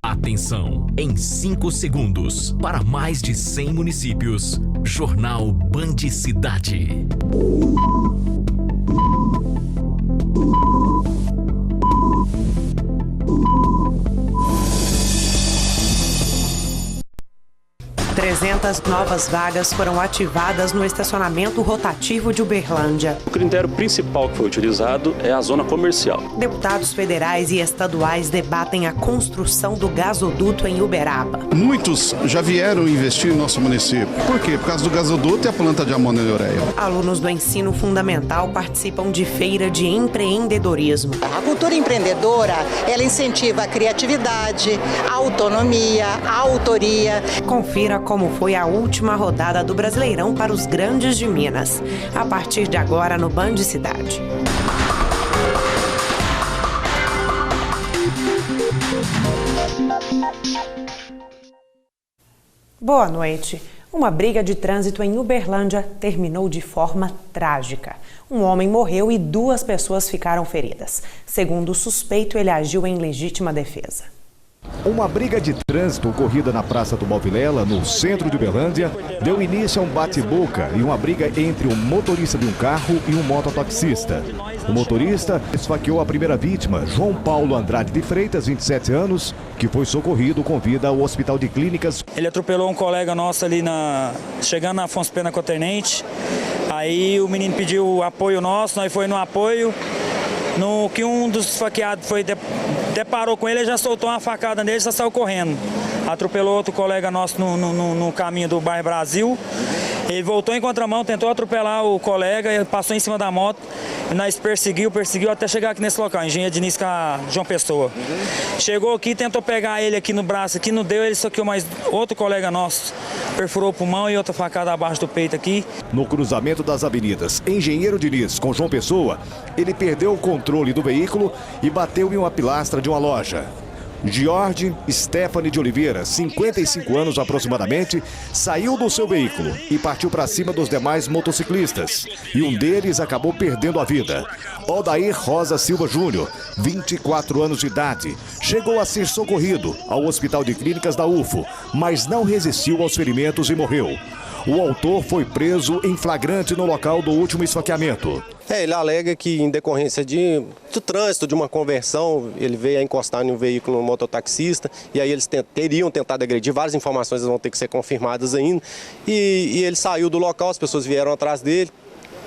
Atenção, em 5 segundos, para mais de 100 municípios, Jornal Band Cidade. Trezentas novas vagas foram ativadas no estacionamento rotativo de Uberlândia. O critério principal que foi utilizado é a zona comercial. Deputados federais e estaduais debatem a construção do gasoduto em Uberaba. Muitos já vieram investir em nosso município. Por quê? Por causa do gasoduto e a planta de amônia e ureia. Alunos do ensino fundamental participam de feira de empreendedorismo. A cultura empreendedora, ela incentiva a criatividade, a autonomia, a autoria. Confira como foi a última rodada do Brasileirão para os Grandes de Minas. A partir de agora no Band Cidade. Boa noite. Uma briga de trânsito em Uberlândia terminou de forma trágica. Um homem morreu e 2 pessoas ficaram feridas. Segundo o suspeito, ele agiu em legítima defesa. Uma briga de trânsito ocorrida na Praça do Malvilela, no centro de Uberlândia, deu início a um bate-boca e uma briga entre um motorista de um carro e um mototaxista. O motorista esfaqueou a primeira vítima, João Paulo Andrade de Freitas, 27 anos, que foi socorrido com vida ao Hospital de Clínicas. Ele atropelou um colega nosso ali, chegando na Afonso Pena com a Tenente. Aí o menino pediu apoio nosso, nós foi no apoio. No que um dos esfaqueados deparou com ele, ele já soltou uma facada nele e já saiu correndo. Atropelou outro colega nosso no caminho do bairro Brasil. Ele voltou em contramão, tentou atropelar o colega, passou em cima da moto. E nós perseguiu até chegar aqui nesse local, Engenheiro Diniz com a João Pessoa. Chegou aqui, tentou pegar ele aqui no braço, aqui não deu, ele soqueou mais outro colega nosso. Perfurou o pulmão e outra facada abaixo do peito aqui. No cruzamento das avenidas Engenheiro Diniz com João Pessoa, ele perdeu o controle do veículo e bateu em uma pilastra de uma loja. George Stephanie de Oliveira, 55 anos aproximadamente, saiu do seu veículo e partiu para cima dos demais motociclistas. E um deles acabou perdendo a vida. Odair Rosa Silva Júnior, 24 anos de idade, chegou a ser socorrido ao Hospital de Clínicas da UFO, mas não resistiu aos ferimentos e morreu. O autor foi preso em flagrante no local do último esfaqueamento. Ele alega que em decorrência de trânsito, de uma conversão, ele veio a encostar em um veículo no mototaxista e aí eles teriam tentado agredir. Várias informações vão ter que ser confirmadas ainda. E ele saiu do local, as pessoas vieram atrás dele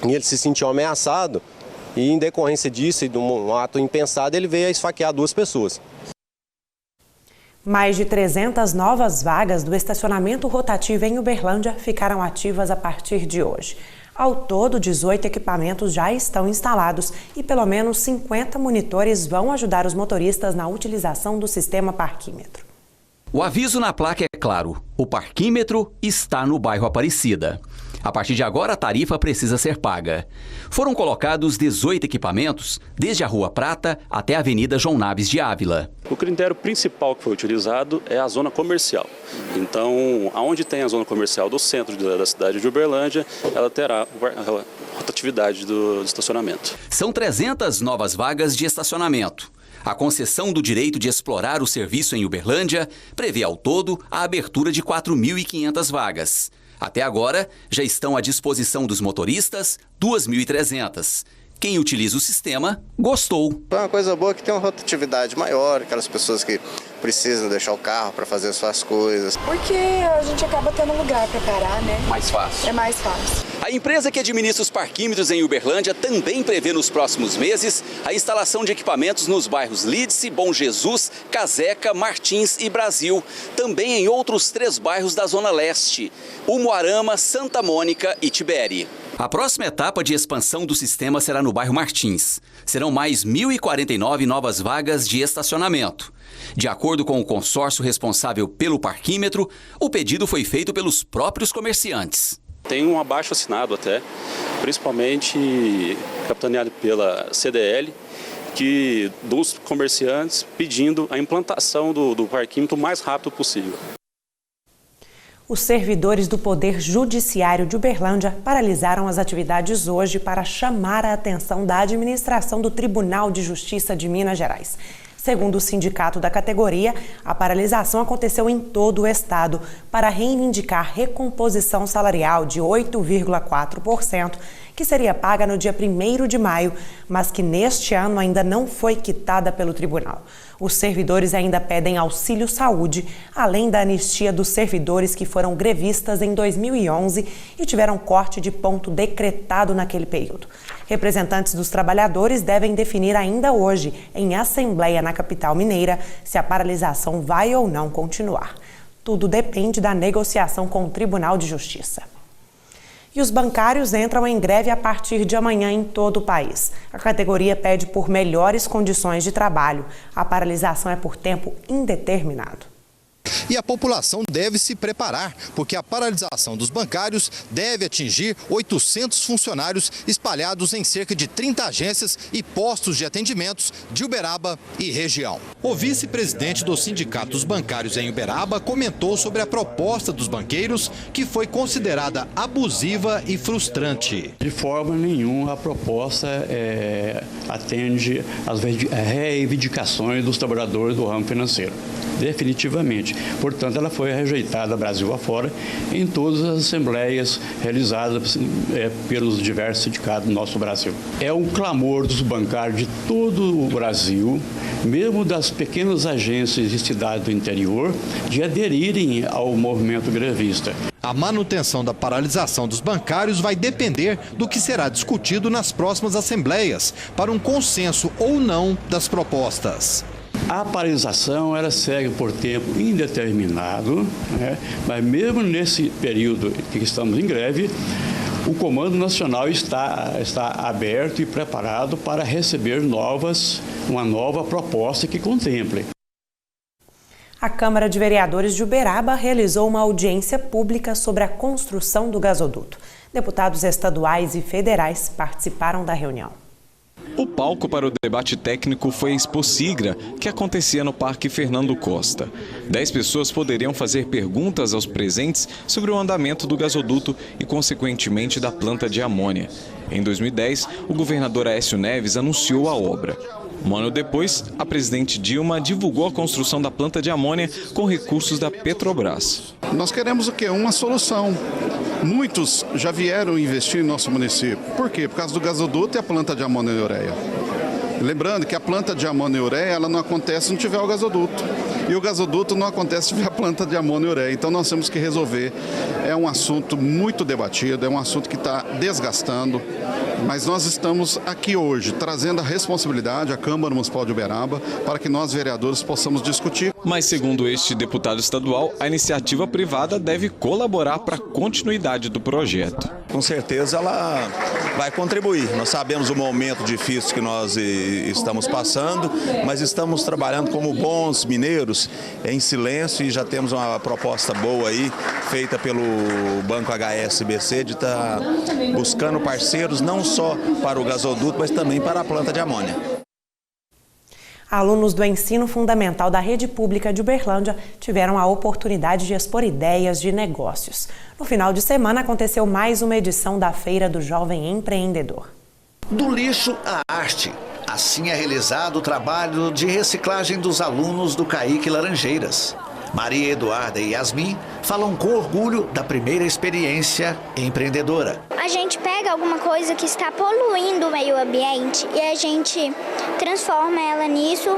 e ele se sentiu ameaçado. E em decorrência disso e de um ato impensado, ele veio a esfaquear 2 pessoas. Mais de 300 novas vagas do estacionamento rotativo em Uberlândia ficaram ativas a partir de hoje. Ao todo, 18 equipamentos já estão instalados e pelo menos 50 monitores vão ajudar os motoristas na utilização do sistema parquímetro. O aviso na placa é claro: o parquímetro está no bairro Aparecida. A partir de agora, a tarifa precisa ser paga. Foram colocados 18 equipamentos, desde a Rua Prata até a Avenida João Naves de Ávila. O critério principal que foi utilizado é a zona comercial. Então, aonde tem a zona comercial do centro da cidade de Uberlândia, ela terá a rotatividade do estacionamento. São 300 novas vagas de estacionamento. A concessão do direito de explorar o serviço em Uberlândia prevê ao todo a abertura de 4.500 vagas. Até agora, já estão à disposição dos motoristas 2.300. Quem utiliza o sistema gostou. É uma coisa boa que tem uma rotatividade maior, aquelas pessoas que precisam deixar o carro para fazer as suas coisas. Porque a gente acaba tendo lugar para parar, né? Mais fácil. É mais fácil. A empresa que administra os parquímetros em Uberlândia também prevê nos próximos meses a instalação de equipamentos nos bairros Lídice, Bom Jesus, Caseca, Martins e Brasil. Também em outros 3 bairros da Zona Leste: Umuarama, Santa Mônica e Tibere. A próxima etapa de expansão do sistema será no bairro Martins. Serão mais 1.049 novas vagas de estacionamento. De acordo com o consórcio responsável pelo parquímetro, o pedido foi feito pelos próprios comerciantes. Tem um abaixo-assinado até, principalmente capitaneado pela CDL, dos comerciantes pedindo a implantação do parquímetro o mais rápido possível. Os servidores do Poder Judiciário de Uberlândia paralisaram as atividades hoje para chamar a atenção da administração do Tribunal de Justiça de Minas Gerais. Segundo o sindicato da categoria, a paralisação aconteceu em todo o estado para reivindicar recomposição salarial de 8,4%, que seria paga no dia 1º de maio, mas que neste ano ainda não foi quitada pelo tribunal. Os servidores ainda pedem auxílio saúde, além da anistia dos servidores que foram grevistas em 2011 e tiveram corte de ponto decretado naquele período. Representantes dos trabalhadores devem definir ainda hoje, em assembleia na capital mineira, se a paralisação vai ou não continuar. Tudo depende da negociação com o Tribunal de Justiça. E os bancários entram em greve a partir de amanhã em todo o país. A categoria pede por melhores condições de trabalho. A paralisação é por tempo indeterminado. E a população deve se preparar, porque a paralisação dos bancários deve atingir 800 funcionários espalhados em cerca de 30 agências e postos de atendimentos de Uberaba e região. O vice-presidente dos sindicatos bancários em Uberaba comentou sobre a proposta dos banqueiros, que foi considerada abusiva e frustrante. De forma nenhuma a proposta atende às reivindicações dos trabalhadores do ramo financeiro. Definitivamente. Portanto, ela foi rejeitada Brasil afora em todas as assembleias realizadas pelos diversos sindicatos do nosso Brasil. É um clamor dos bancários de todo o Brasil, mesmo das pequenas agências e cidades do interior, de aderirem ao movimento grevista. A manutenção da paralisação dos bancários vai depender do que será discutido nas próximas assembleias, para um consenso ou não das propostas. A paralisação ela segue por tempo indeterminado, mas mesmo nesse período que estamos em greve, o Comando Nacional está aberto e preparado para receber uma nova proposta que contemple. A Câmara de Vereadores de Uberaba realizou uma audiência pública sobre a construção do gasoduto. Deputados estaduais e federais participaram da reunião. O palco para o debate técnico foi a Expo Sigra, que acontecia no Parque Fernando Costa. 10 pessoas poderiam fazer perguntas aos presentes sobre o andamento do gasoduto e, consequentemente, da planta de amônia. Em 2010, o governador Aécio Neves anunciou a obra. Um ano depois, a presidente Dilma divulgou a construção da planta de amônia com recursos da Petrobras. Nós queremos o quê? Uma solução. Muitos já vieram investir em nosso município. Por quê? Por causa do gasoduto e a planta de amônia e ureia. Lembrando que a planta de amônia e ureia ela não acontece se não tiver o gasoduto. E o gasoduto não acontece se tiver a planta de amônia e ureia. Então nós temos que resolver. É um assunto muito debatido, é um assunto que está desgastando. Mas nós estamos aqui hoje trazendo a responsabilidade à Câmara Municipal de Uberaba para que nós, vereadores, possamos discutir. Mas, segundo este deputado estadual, a iniciativa privada deve colaborar para a continuidade do projeto. Com certeza ela vai contribuir. Nós sabemos o momento difícil que nós estamos passando, mas estamos trabalhando como bons mineiros, em silêncio, e já temos uma proposta boa aí, feita pelo Banco HSBC, de estar buscando parceiros não só para o gasoduto, mas também para a planta de amônia. Alunos do ensino fundamental da rede pública de Uberlândia tiveram a oportunidade de expor ideias de negócios. No final de semana aconteceu mais uma edição da Feira do Jovem Empreendedor. Do lixo à arte. Assim é realizado o trabalho de reciclagem dos alunos do CAIC Laranjeiras. Maria Eduarda e Yasmin falam com orgulho da primeira experiência empreendedora. A gente pega alguma coisa que está poluindo o meio ambiente e a gente transforma ela nisso.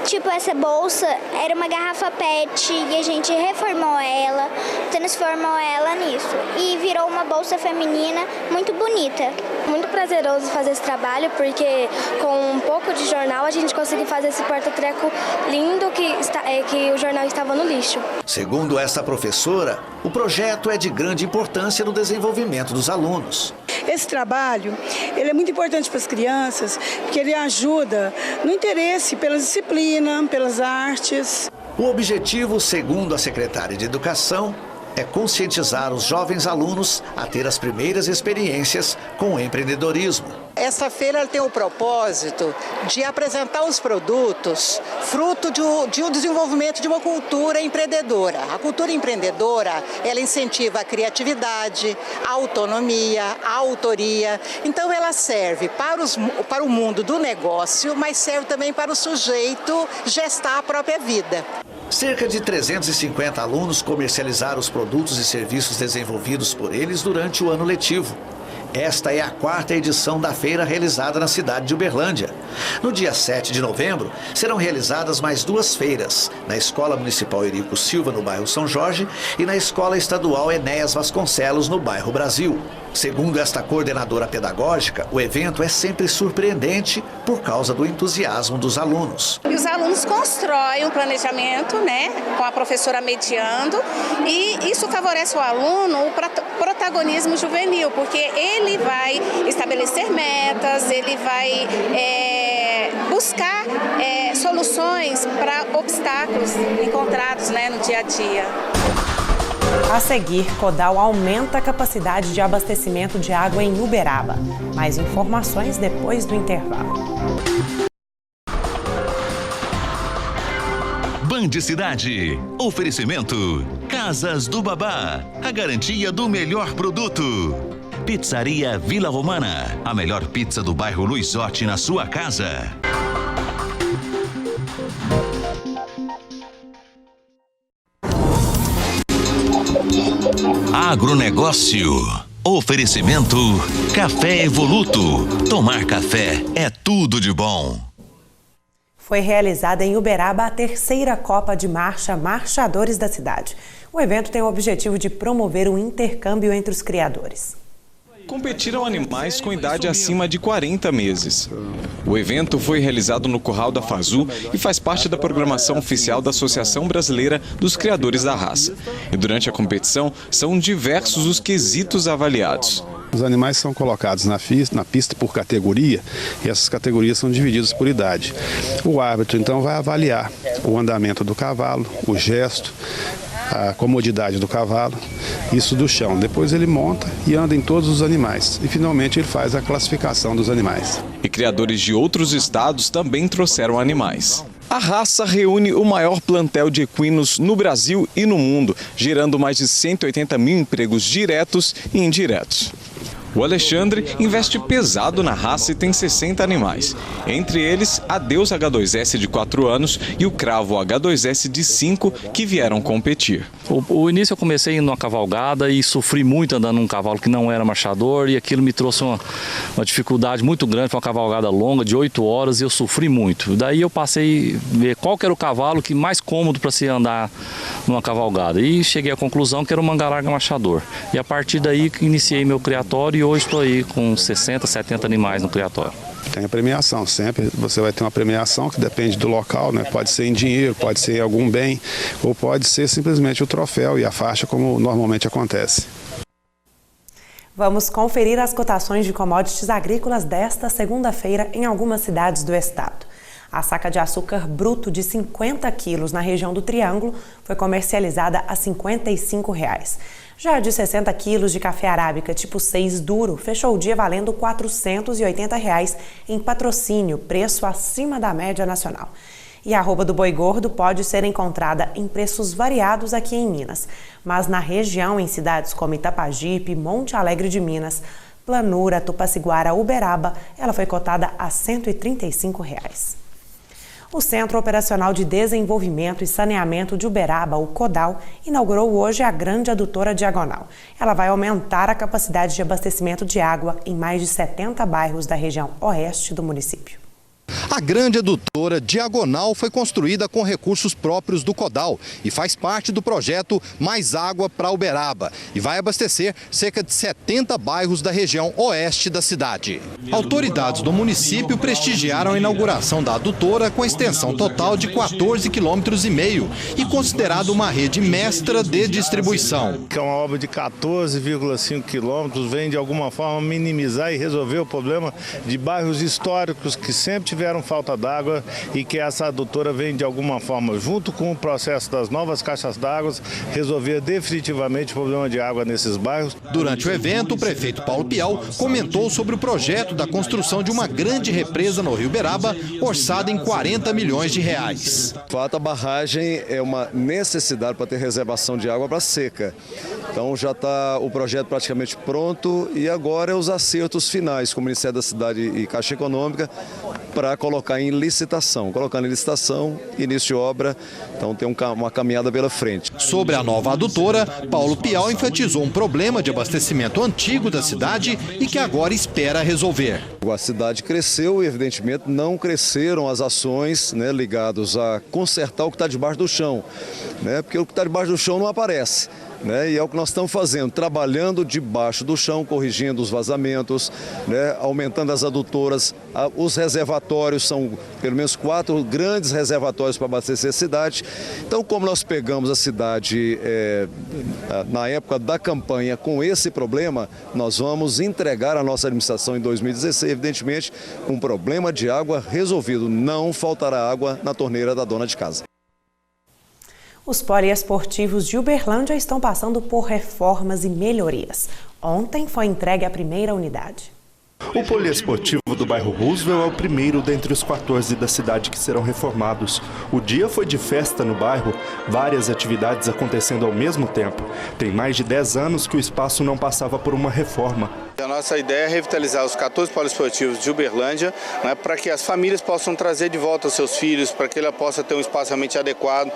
Tipo, essa bolsa era uma garrafa PET e a gente reformou ela, transformou ela nisso. E virou uma bolsa feminina muito bonita. Muito prazeroso fazer esse trabalho, porque com um pouco de jornal a gente conseguiu fazer esse porta-treco lindo que o jornal estava no lixo. Segundo essa professora, o projeto é de grande importância no desenvolvimento dos alunos. Esse trabalho ele é muito importante para as crianças, porque ele ajuda no interesse pela disciplina, pelas artes. O objetivo, segundo a secretária de Educação, é conscientizar os jovens alunos a ter as primeiras experiências com o empreendedorismo. Essa feira tem o propósito de apresentar os produtos fruto de um desenvolvimento de uma cultura empreendedora. A cultura empreendedora, ela incentiva a criatividade, a autonomia, a autoria. Então ela serve para o mundo do negócio, mas serve também para o sujeito gestar a própria vida. Cerca de 350 alunos comercializaram os produtos e serviços desenvolvidos por eles durante o ano letivo. Esta é a 4ª edição da feira realizada na cidade de Uberlândia. No dia 7 de novembro, serão realizadas mais 2 feiras, na Escola Municipal Eurico Silva, no bairro São Jorge, e na Escola Estadual Enéas Vasconcelos, no bairro Brasil. Segundo esta coordenadora pedagógica, o evento é sempre surpreendente por causa do entusiasmo dos alunos. E os alunos constroem um planejamento, com a professora mediando, e isso favorece o aluno o protagonismo juvenil, porque ele vai estabelecer metas, ele vai buscar soluções para obstáculos encontrados no dia a dia. A seguir, Codal aumenta a capacidade de abastecimento de água em Uberaba. Mais informações depois do intervalo. Band Cidade. Oferecimento. Casas do Babá. A garantia do melhor produto. Pizzaria Vila Romana. A melhor pizza do bairro Luizotti na sua casa. Agronegócio. Oferecimento Café Evoluto. Tomar café é tudo de bom. Foi realizada em Uberaba a 3ª Copa de Marcha Marchadores da cidade. O evento tem o objetivo de promover o intercâmbio entre os criadores. Competiram animais com idade acima de 40 meses. O evento foi realizado no Curral da Fazu e faz parte da programação oficial da Associação Brasileira dos Criadores da Raça. E durante a competição, são diversos os quesitos avaliados. Os animais são colocados na pista por categoria e essas categorias são divididas por idade. O árbitro, então, vai avaliar o andamento do cavalo, o gesto, a comodidade do cavalo, isso do chão. Depois ele monta e anda em todos os animais. E finalmente ele faz a classificação dos animais. E criadores de outros estados também trouxeram animais. A raça reúne o maior plantel de equinos no Brasil e no mundo, gerando mais de 180 mil empregos diretos e indiretos. O Alexandre investe pesado na raça e tem 60 animais. Entre eles, a Deus H2S de 4 anos e o Cravo H2S de 5 que vieram competir. O início eu comecei indo numa cavalgada e sofri muito andando num cavalo que não era marchador e aquilo me trouxe uma dificuldade muito grande. Foi uma cavalgada longa de 8 horas e eu sofri muito. Daí eu passei a ver qual que era o cavalo que mais cômodo para se andar numa cavalgada e cheguei à conclusão que era o manga larga marchador. E a partir daí que iniciei meu criatório e hoje estou aí com 60, 70 animais no criatório. Tem a premiação, sempre você vai ter uma premiação que depende do local, pode ser em dinheiro, pode ser em algum bem, ou pode ser simplesmente o troféu e a faixa, como normalmente acontece. Vamos conferir as cotações de commodities agrícolas desta segunda-feira em algumas cidades do estado. A saca de açúcar bruto de 50 quilos na região do Triângulo foi comercializada a R$ 55. Já a de 60 quilos de café arábica tipo 6 duro fechou o dia valendo R$ 480 em Patrocínio, preço acima da média nacional. E a arroba do boi gordo pode ser encontrada em preços variados aqui em Minas, mas na região, em cidades como Itapajipe, Monte Alegre de Minas, Planura, Tupaciguara, Uberaba, ela foi cotada a R$ 135. O Centro Operacional de Desenvolvimento e Saneamento de Uberaba, o CODAL, inaugurou hoje a Grande Adutora Diagonal. Ela vai aumentar a capacidade de abastecimento de água em mais de 70 bairros da região oeste do município. A Grande Adutora Diagonal foi construída com recursos próprios do CODAL e faz parte do projeto Mais Água para Uberaba e vai abastecer cerca de 70 bairros da região oeste da cidade. Autoridades do município prestigiaram a inauguração da adutora com extensão total de 14,5 km e considerada uma rede mestra de distribuição. É uma obra de 14,5 km, vem de alguma forma minimizar e resolver o problema de bairros históricos que sempre tiveram falta d'água e que essa adutora vem de alguma forma, junto com o processo das novas caixas d'água, resolver definitivamente o problema de água nesses bairros. Durante o evento, o prefeito Paulo Pial comentou sobre o projeto da construção de uma grande represa no Rio Uberaba, orçada em 40 milhões de reais. De fato, a barragem é uma necessidade para ter reservação de água para seca. Então já está o projeto praticamente pronto e agora é os acertos finais com o Ministério da Cidade e Caixa Econômica para colocar em licitação. Colocando em licitação, início de obra, então tem uma caminhada pela frente. Sobre a nova adutora, Paulo Pial enfatizou um problema de abastecimento antigo da cidade e que agora espera resolver. A cidade cresceu e, evidentemente, não cresceram as ações, né, ligadas a consertar o que está debaixo do chão, né, porque o que está debaixo do chão não aparece. E é o que nós estamos fazendo, trabalhando debaixo do chão, corrigindo os vazamentos, aumentando as adutoras. Os reservatórios são pelo menos 4 grandes reservatórios para abastecer a cidade. Então, como nós pegamos a cidade na época da campanha com esse problema, nós vamos entregar a nossa administração em 2016, evidentemente, com um problema de água resolvido. Não faltará água na torneira da dona de casa. Os poliesportivos de Uberlândia estão passando por reformas e melhorias. Ontem foi entregue a primeira unidade. O poliesportivo do bairro Roosevelt é o primeiro dentre os 14 da cidade que serão reformados. O dia foi de festa no bairro, várias atividades acontecendo ao mesmo tempo. Tem mais de 10 anos que o espaço não passava por uma reforma. A nossa ideia é revitalizar os 14 poliesportivos de Uberlândia, para que as famílias possam trazer de volta os seus filhos, para que ela possa ter um espaço realmente adequado,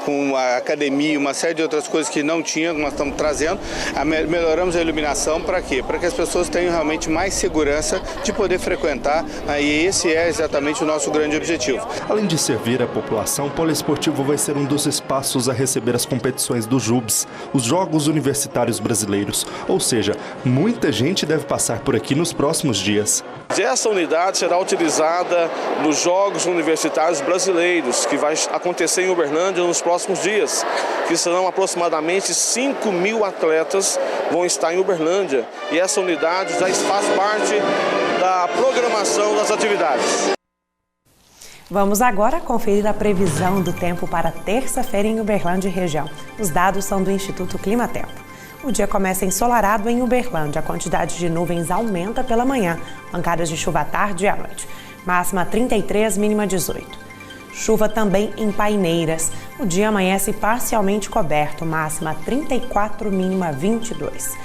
com a academia, uma série de outras coisas que não tinha, nós estamos trazendo. Melhoramos a iluminação para quê? Para que as pessoas tenham realmente mais segurança de poder frequentar, e esse é exatamente o nosso grande objetivo. Além de servir a população, o poliesportivo vai ser um dos espaços a receber as competições do JUBs, os Jogos Universitários Brasileiros, ou seja, muita gente deve passar por aqui nos próximos dias. Essa unidade será utilizada nos Jogos Universitários Brasileiros, que vai acontecer em Uberlândia nos próximos dias, que serão aproximadamente 5.000 atletas vão estar em Uberlândia. E essa unidade já faz parte da programação das atividades. Vamos agora conferir a previsão do tempo para terça-feira em Uberlândia e região. Os dados são do Instituto Climatempo. O dia começa ensolarado em Uberlândia. A quantidade de nuvens aumenta pela manhã. Pancadas de chuva à tarde e à noite. Máxima 33, mínima 18. Chuva também em Paineiras. O dia amanhece parcialmente coberto. Máxima 34, mínima 22.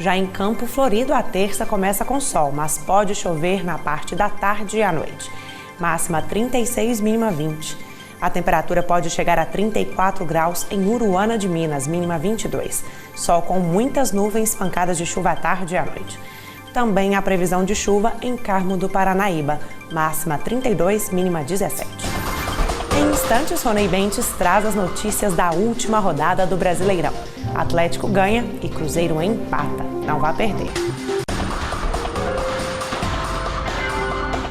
Já em Campo Florido, a terça começa com sol, mas pode chover na parte da tarde e à noite. Máxima 36, mínima 20. A temperatura pode chegar a 34 graus em Uruana de Minas, mínima 22. Sol com muitas nuvens, pancadas de chuva à tarde e à noite. Também há previsão de chuva em Carmo do Paranaíba, máxima 32, mínima 17. Em instantes, Ronei Bentes traz as notícias da última rodada do Brasileirão. Atlético ganha e Cruzeiro empata. Não vá perder.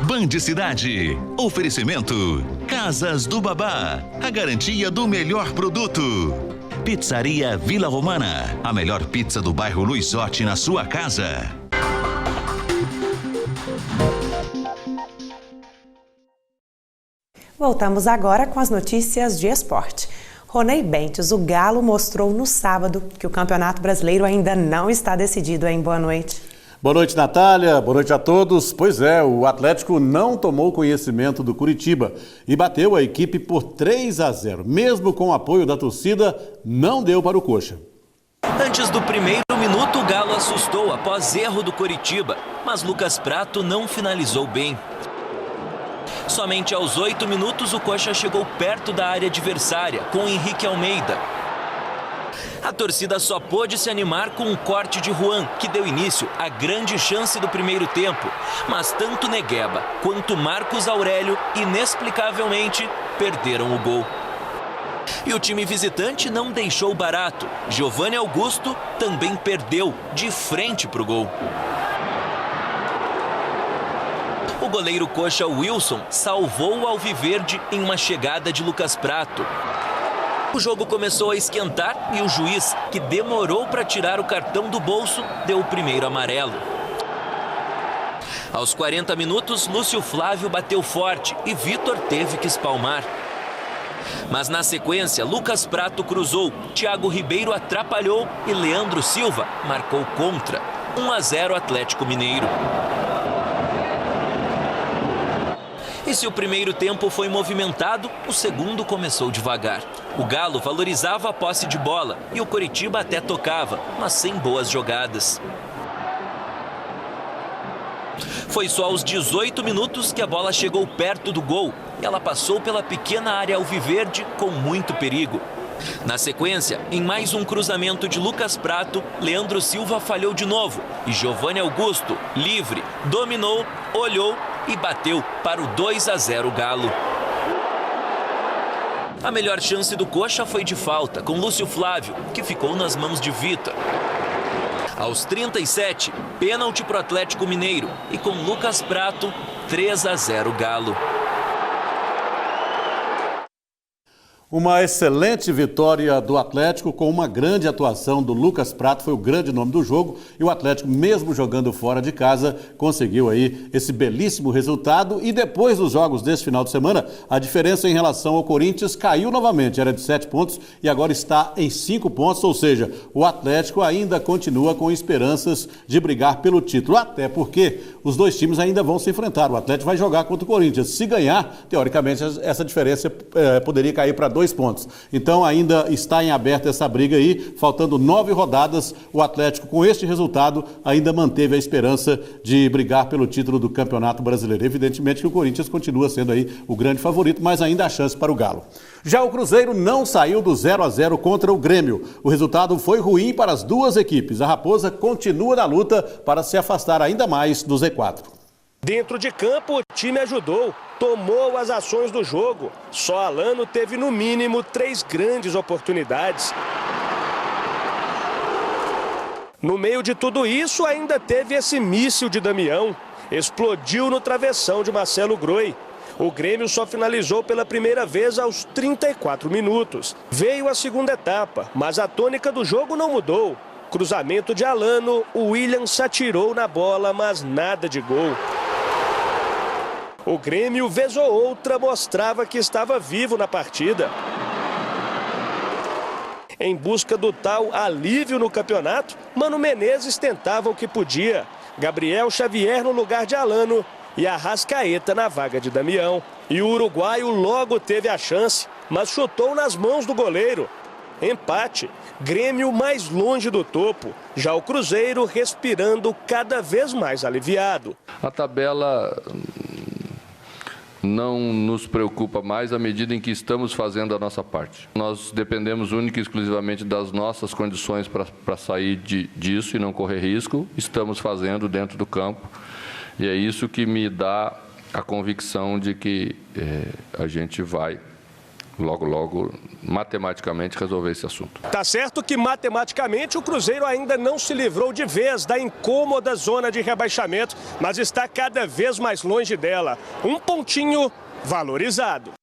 Band Cidade. Oferecimento. Casas do Babá. A garantia do melhor produto. Pizzaria Vila Romana. A melhor pizza do bairro Luizotti na sua casa. Voltamos agora com as notícias de esporte. Ronei Bentes, o Galo mostrou no sábado que o Campeonato Brasileiro ainda não está decidido, hein? Boa noite. Boa noite, Natália. Boa noite a todos. Pois é, o Atlético não tomou conhecimento do Curitiba e bateu a equipe por 3-0. Mesmo com o apoio da torcida, não deu para o Coxa. Antes do primeiro minuto, o Galo assustou após erro do Curitiba, mas Lucas Prato não finalizou bem. Somente aos 8 minutos, o Coxa chegou perto da área adversária, com Henrique Almeida. A torcida só pôde se animar com um corte de Juan, que deu início à grande chance do primeiro tempo. Mas tanto Negueba quanto Marcos Aurélio, inexplicavelmente, perderam o gol. E o time visitante não deixou barato. Giovanni Augusto também perdeu, de frente para o gol. O goleiro Coxa Wilson salvou o Alviverde em uma chegada de Lucas Prato. O jogo começou a esquentar e o juiz, que demorou para tirar o cartão do bolso, deu o primeiro amarelo. Aos 40 minutos, Lúcio Flávio bateu forte e Vitor teve que espalmar. Mas na sequência, Lucas Prato cruzou, Thiago Ribeiro atrapalhou e Leandro Silva marcou contra. 1-0 Atlético Mineiro. E se o primeiro tempo foi movimentado, o segundo começou devagar. O Galo valorizava a posse de bola e o Coritiba até tocava, mas sem boas jogadas. Foi só aos 18 minutos que a bola chegou perto do gol e ela passou pela pequena área alviverde com muito perigo. Na sequência, em mais um cruzamento de Lucas Prato, Leandro Silva falhou de novo e Giovanni Augusto, livre, dominou, olhou e bateu para o 2-0 Galo. A melhor chance do Coxa foi de falta, com Lúcio Flávio, que ficou nas mãos de Vitor. Aos 37, pênalti para o Atlético Mineiro e com Lucas Prato, 3-0 Galo. Uma excelente vitória do Atlético com uma grande atuação do Lucas Prato, foi o grande nome do jogo, e o Atlético, mesmo jogando fora de casa, conseguiu aí esse belíssimo resultado. E depois dos jogos desse final de semana, a diferença em relação ao Corinthians caiu novamente, era de 7 pontos e agora está em 5 pontos, ou seja, o Atlético ainda continua com esperanças de brigar pelo título, até porque os dois times ainda vão se enfrentar. O Atlético vai jogar contra o Corinthians. Se ganhar, teoricamente, essa diferença poderia cair para 2 pontos. Então ainda está em aberto essa briga aí, faltando 9 rodadas, o Atlético com este resultado ainda manteve a esperança de brigar pelo título do Campeonato Brasileiro. Evidentemente que o Corinthians continua sendo aí o grande favorito, mas ainda há chance para o Galo. Já o Cruzeiro não saiu do 0-0 contra o Grêmio. O resultado foi ruim para as duas equipes. A Raposa continua na luta para se afastar ainda mais do Z4. Dentro de campo, o time ajudou, tomou as ações do jogo. Só Alano teve no mínimo 3 grandes oportunidades. No meio de tudo isso, ainda teve esse míssil de Damião. Explodiu no travessão de Marcelo Groi. O Grêmio só finalizou pela primeira vez aos 34 minutos. Veio a segunda etapa, mas a tônica do jogo não mudou. Cruzamento de Alano, o William se atirou na bola, mas nada de gol. O Grêmio, vez ou outra, mostrava que estava vivo na partida. Em busca do tal alívio no campeonato, Mano Menezes tentava o que podia. Gabriel Xavier no lugar de Alano e Arrascaeta na vaga de Damião. E o uruguaio logo teve a chance, mas chutou nas mãos do goleiro. Empate, Grêmio mais longe do topo, já o Cruzeiro respirando cada vez mais aliviado. A tabela não nos preocupa mais à medida em que estamos fazendo a nossa parte. Nós dependemos única e exclusivamente das nossas condições para sair disso e não correr risco. Estamos fazendo dentro do campo e é isso que me dá a convicção de que a gente vai logo, matematicamente, resolver esse assunto. Tá certo que, matematicamente, o Cruzeiro ainda não se livrou de vez da incômoda zona de rebaixamento, mas está cada vez mais longe dela. Um pontinho valorizado.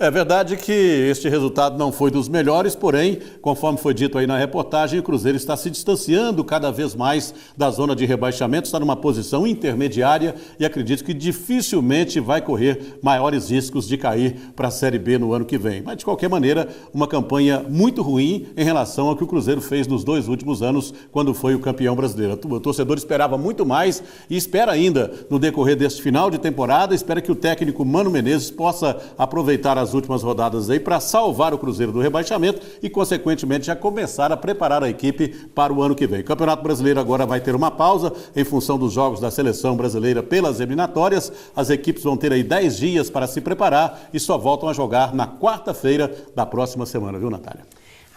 É verdade que este resultado não foi dos melhores, porém, conforme foi dito aí na reportagem, o Cruzeiro está se distanciando cada vez mais da zona de rebaixamento, está numa posição intermediária e acredito que dificilmente vai correr maiores riscos de cair para a Série B no ano que vem. Mas, de qualquer maneira, uma campanha muito ruim em relação ao que o Cruzeiro fez nos 2 últimos anos, quando foi o campeão brasileiro. O torcedor esperava muito mais e espera ainda, no decorrer deste final de temporada, espera que o técnico Mano Menezes possa aproveitar as últimas rodadas aí para salvar o Cruzeiro do rebaixamento e, consequentemente, já começar a preparar a equipe para o ano que vem. O Campeonato Brasileiro agora vai ter uma pausa em função dos jogos da seleção brasileira pelas eliminatórias. As equipes vão ter aí 10 dias para se preparar e só voltam a jogar na quarta-feira da próxima semana, viu, Natália?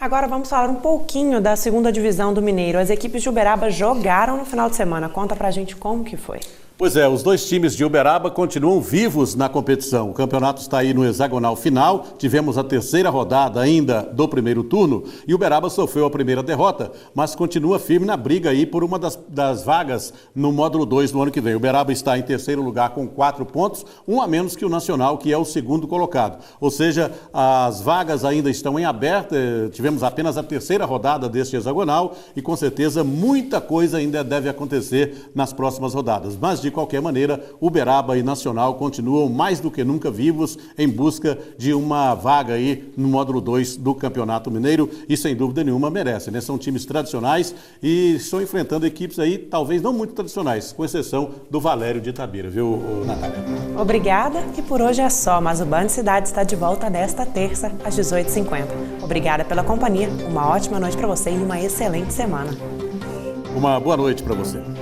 Agora vamos falar um pouquinho da segunda divisão do Mineiro. As equipes de Uberaba jogaram no final de semana. Conta pra gente como que foi. Pois é, os dois times de Uberaba continuam vivos na competição. O campeonato está aí no hexagonal final. Tivemos a terceira rodada ainda do primeiro turno e o Uberaba sofreu a primeira derrota, mas continua firme na briga aí por uma das vagas no módulo 2 do ano que vem. O Uberaba está em terceiro lugar com 4 pontos, um a menos que o Nacional, que é o segundo colocado. Ou seja, as vagas ainda estão em aberto. Tivemos apenas a terceira rodada deste hexagonal e com certeza muita coisa ainda deve acontecer nas próximas rodadas. Mas de qualquer maneira, Uberaba e Nacional continuam mais do que nunca vivos em busca de uma vaga aí no módulo 2 do Campeonato Mineiro e sem dúvida nenhuma merecem, né? São times tradicionais e estão enfrentando equipes aí talvez não muito tradicionais, com exceção do Valério de Itabira, viu, Natália? Obrigada e por hoje é só, mas o Band Cidade está de volta nesta terça às 18h50. Obrigada pela companhia, uma ótima noite para você e uma excelente semana. Uma boa noite para você.